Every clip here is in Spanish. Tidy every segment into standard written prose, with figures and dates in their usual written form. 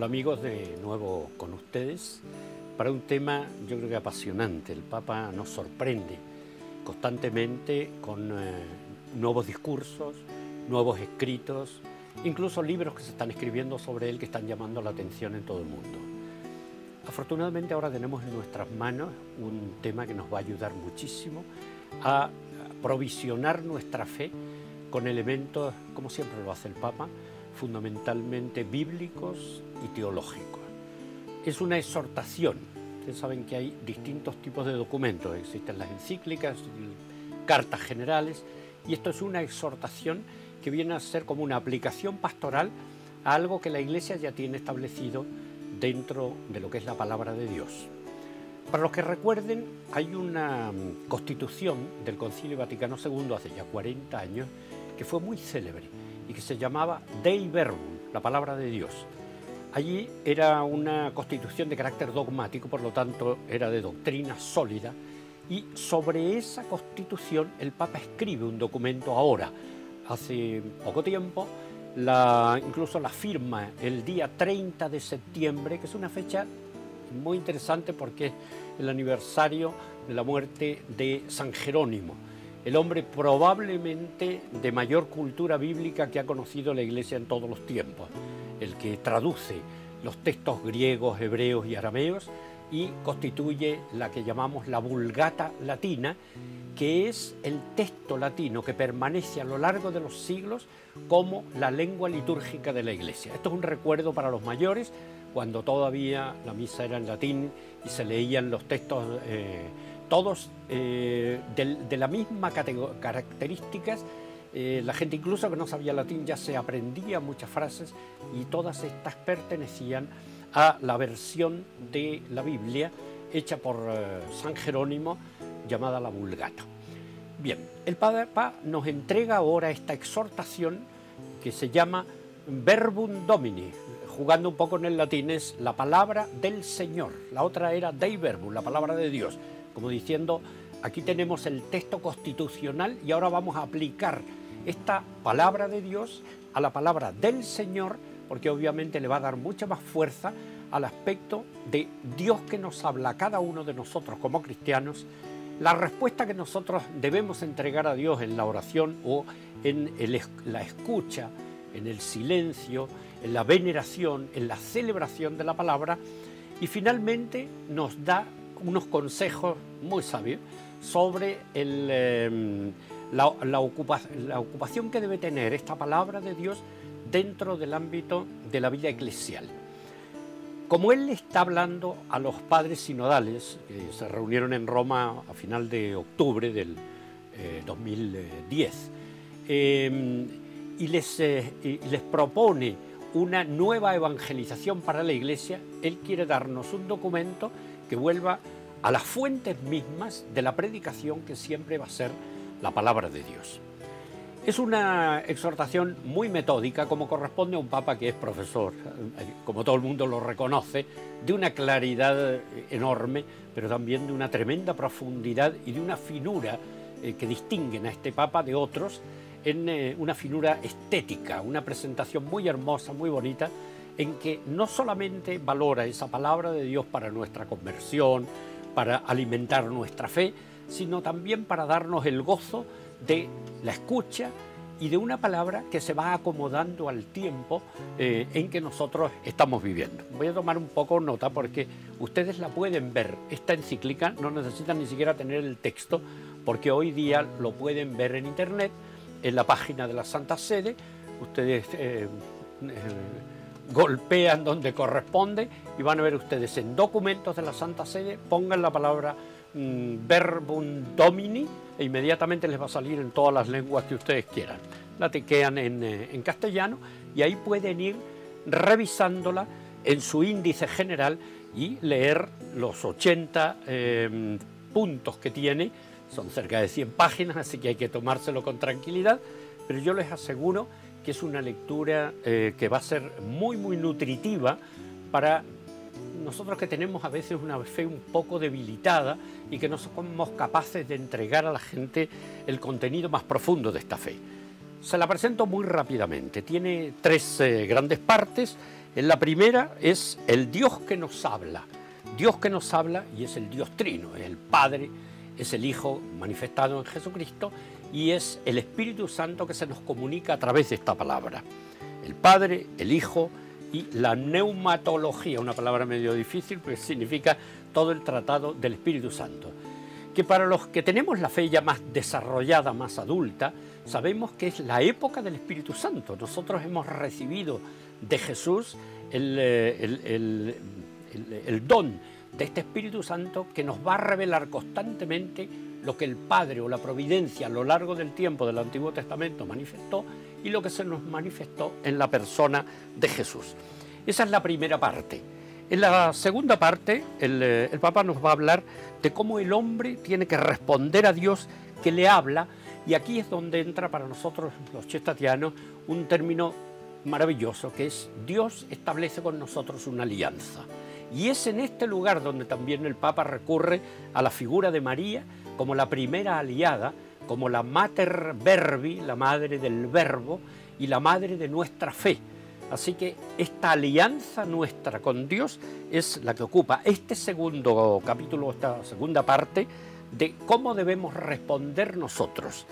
amigos, de nuevo con ustedes para un tema yo creo que apasionante. El Papa nos sorprende constantemente con nuevos discursos, nuevos escritos, incluso libros que se están escribiendo sobre él que están llamando la atención en todo el mundo. Afortunadamente ahora tenemos en nuestras manos un tema que nos va a ayudar muchísimo a provisionar nuestra fe con elementos, como siempre lo hace el Papa, fundamentalmente bíblicos y teológicos. Es una exhortación. Ustedes saben que hay distintos tipos de documentos. Existen las encíclicas, cartas generales, y esto es una exhortación que viene a ser como una aplicación pastoral a algo que la Iglesia ya tiene establecido dentro de lo que es la palabra de Dios. Para los que recuerden, hay una constitución del Concilio Vaticano II hace ya 40 años que fue muy célebre y que se llamaba Dei Verbum, la palabra de Dios. Allí era una constitución de carácter dogmático, por lo tanto era de doctrina sólida, y sobre esa constitución el Papa escribe un documento ahora, hace poco tiempo, incluso la firma el día 30 de septiembre, que es una fecha muy interesante porque es el aniversario de la muerte de San Jerónimo, el hombre probablemente de mayor cultura bíblica que ha conocido la Iglesia en todos los tiempos, el que traduce los textos griegos, hebreos y arameos y constituye la que llamamos la Vulgata Latina, que es el texto latino que permanece a lo largo de los siglos como la lengua litúrgica de la Iglesia. Esto es un recuerdo para los mayores, cuando todavía la misa era en latín y se leían los textos todos de la misma características. La gente incluso que no sabía latín ya se aprendía muchas frases y todas estas pertenecían a la versión de la Biblia hecha por San Jerónimo llamada la Vulgata. Bien, el Papa nos entrega ahora esta exhortación que se llama Verbum Domini, jugando un poco en el latín, es la palabra del Señor. La otra era Dei Verbum, la palabra de Dios, como diciendo, aquí tenemos el texto constitucional y ahora vamos a aplicar esta palabra de Dios a la palabra del Señor, porque obviamente le va a dar mucha más fuerza al aspecto de Dios que nos habla a cada uno de nosotros como cristianos, la respuesta que nosotros debemos entregar a Dios en la oración o en la escucha, en el silencio, en la veneración, en la celebración de la palabra, y finalmente nos da unos consejos muy sabios sobre la ocupación que debe tener esta palabra de Dios dentro del ámbito de la vida eclesial. Como él está hablando a los padres sinodales, que se reunieron en Roma a final de octubre del 2010, y les propone una nueva evangelización para la Iglesia, él quiere darnos un documento que vuelva a las fuentes mismas de la predicación, que siempre va a ser la palabra de Dios. Es una exhortación muy metódica, como corresponde a un papa que es profesor, como todo el mundo lo reconoce, de una claridad enorme, pero también de una tremenda profundidad y de una finura que distinguen a este papa de otros, en una finura estética, una presentación muy hermosa, muy bonita, en que no solamente valora esa palabra de Dios para nuestra conversión, para alimentar nuestra fe, sino también para darnos el gozo de la escucha y de una palabra que se va acomodando al tiempo en que nosotros estamos viviendo. Voy a tomar un poco nota porque ustedes la pueden ver, esta encíclica, no necesitan ni siquiera tener el texto, porque hoy día lo pueden ver en internet, en la página de la Santa Sede. Ustedes golpean donde corresponde y van a ver ustedes en documentos de la Santa Sede, pongan la palabra Verbum Domini e inmediatamente les va a salir en todas las lenguas que ustedes quieran. La tiquean en castellano y ahí pueden ir revisándola en su índice general y leer los 80 puntos que tiene. Son cerca de 100 páginas, así que hay que tomárselo con tranquilidad, pero yo les aseguro que es una lectura que va a ser muy, muy nutritiva para nosotros que tenemos a veces una fe un poco debilitada y que no somos capaces de entregar a la gente el contenido más profundo de esta fe. Se la presento muy rápidamente. Tiene tres grandes partes. En la primera es el Dios que nos habla. Dios que nos habla, y es el Dios Trino, es el Padre, es el Hijo manifestado en Jesucristo y es el Espíritu Santo que se nos comunica a través de esta palabra. El Padre, el Hijo y la neumatología, una palabra medio difícil porque significa todo el tratado del Espíritu Santo, que para los que tenemos la fe ya más desarrollada, más adulta, sabemos que es la época del Espíritu Santo. Nosotros hemos recibido de Jesús el don de este Espíritu Santo que nos va a revelar constantemente lo que el Padre o la Providencia a lo largo del tiempo del Antiguo Testamento manifestó y lo que se nos manifestó en la persona de Jesús. Esa es la primera parte. En la segunda parte, el Papa nos va a hablar de cómo el hombre tiene que responder a Dios que le habla, y aquí es donde entra para nosotros los chestatianos un término maravilloso, que es Dios establece con nosotros una alianza. Y es en este lugar donde también el Papa recurre a la figura de María como la primera aliada, como la mater verbi, la madre del verbo y la madre de nuestra fe. Así que esta alianza nuestra con Dios es la que ocupa este segundo capítulo, esta segunda parte de cómo debemos responder nosotros.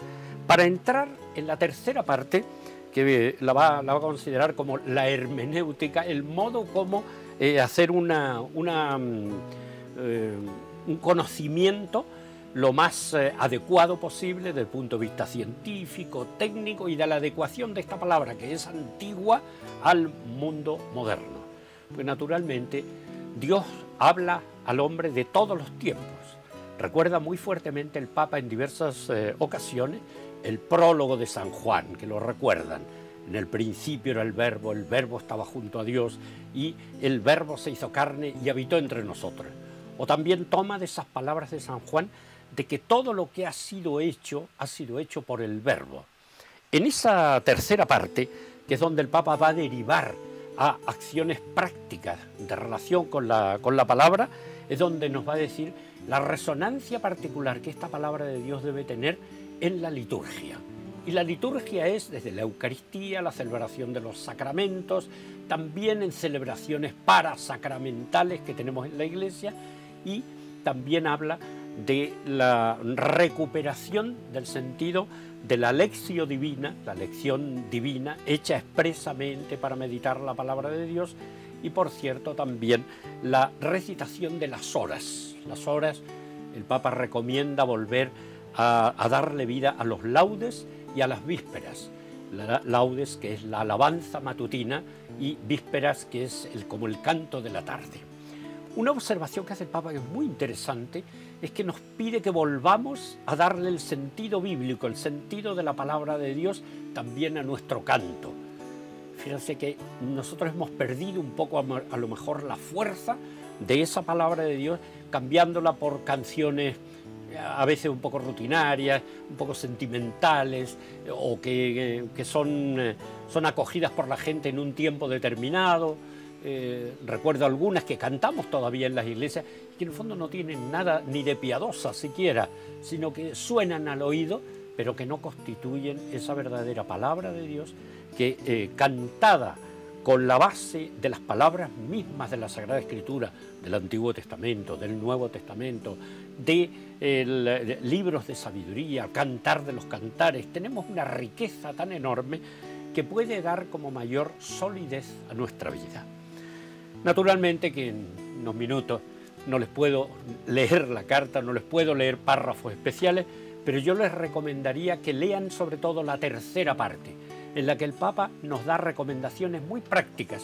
Para entrar en la tercera parte, que la va a considerar como la hermenéutica, el modo como hacer un conocimiento lo más adecuado posible desde el punto de vista científico, técnico y de la adecuación de esta palabra que es antigua al mundo moderno. Pues naturalmente Dios habla al hombre de todos los tiempos. Recuerda muy fuertemente el Papa en diversas ocasiones el prólogo de San Juan, que lo recuerdan. En el principio era el verbo estaba junto a Dios y el verbo se hizo carne y habitó entre nosotros. O también toma de esas palabras de San Juan de que todo lo que ha sido hecho por el verbo. En esa tercera parte, que es donde el Papa va a derivar a acciones prácticas de relación con la palabra, es donde nos va a decir la resonancia particular que esta palabra de Dios debe tener en la liturgia. Y la liturgia es desde la Eucaristía, la celebración de los sacramentos, también en celebraciones parasacramentales que tenemos en la Iglesia, y también habla de la recuperación del sentido de la lectio divina, la lección divina hecha expresamente para meditar la palabra de Dios, y por cierto también la recitación de las horas. Las horas, el Papa recomienda volver a darle vida a los laudes y a las vísperas. Laudes, que es la alabanza matutina, y vísperas, que es como el canto de la tarde. Una observación que hace el Papa que es muy interesante es que nos pide que volvamos a darle el sentido bíblico, el sentido de la palabra de Dios también a nuestro canto. Fíjense que nosotros hemos perdido un poco a lo mejor la fuerza de esa palabra de Dios, cambiándola por canciones a veces un poco rutinarias, un poco sentimentales, o que son acogidas por la gente en un tiempo determinado. Recuerdo algunas que cantamos todavía en las iglesias, que en el fondo no tienen nada ni de piadosa siquiera, sino que suenan al oído, pero que no constituyen esa verdadera palabra de Dios, que cantada con la base de las palabras mismas de la Sagrada Escritura, del Antiguo Testamento, del Nuevo Testamento, de libros de sabiduría, cantar de los cantares, tenemos una riqueza tan enorme que puede dar como mayor solidez a nuestra vida. Naturalmente que en unos minutos no les puedo leer la carta, no les puedo leer párrafos especiales, pero yo les recomendaría que lean sobre todo la tercera parte, en la que el Papa nos da recomendaciones muy prácticas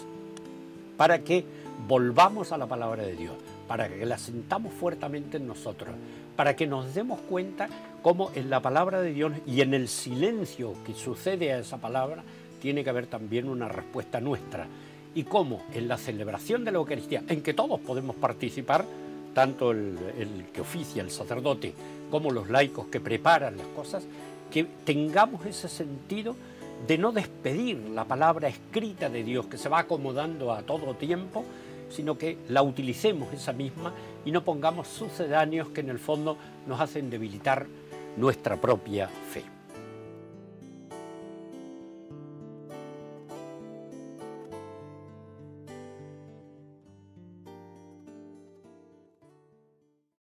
para que volvamos a la palabra de Dios, para que la sintamos fuertemente en nosotros, para que nos demos cuenta cómo en la palabra de Dios y en el silencio que sucede a esa palabra tiene que haber también una respuesta nuestra, y cómo en la celebración de la Eucaristía, en que todos podemos participar, tanto el que oficia, el sacerdote, como los laicos que preparan las cosas, que tengamos ese sentido de no despedir la palabra escrita de Dios que se va acomodando a todo tiempo, sino que la utilicemos esa misma y no pongamos sucedáneos que en el fondo nos hacen debilitar nuestra propia fe.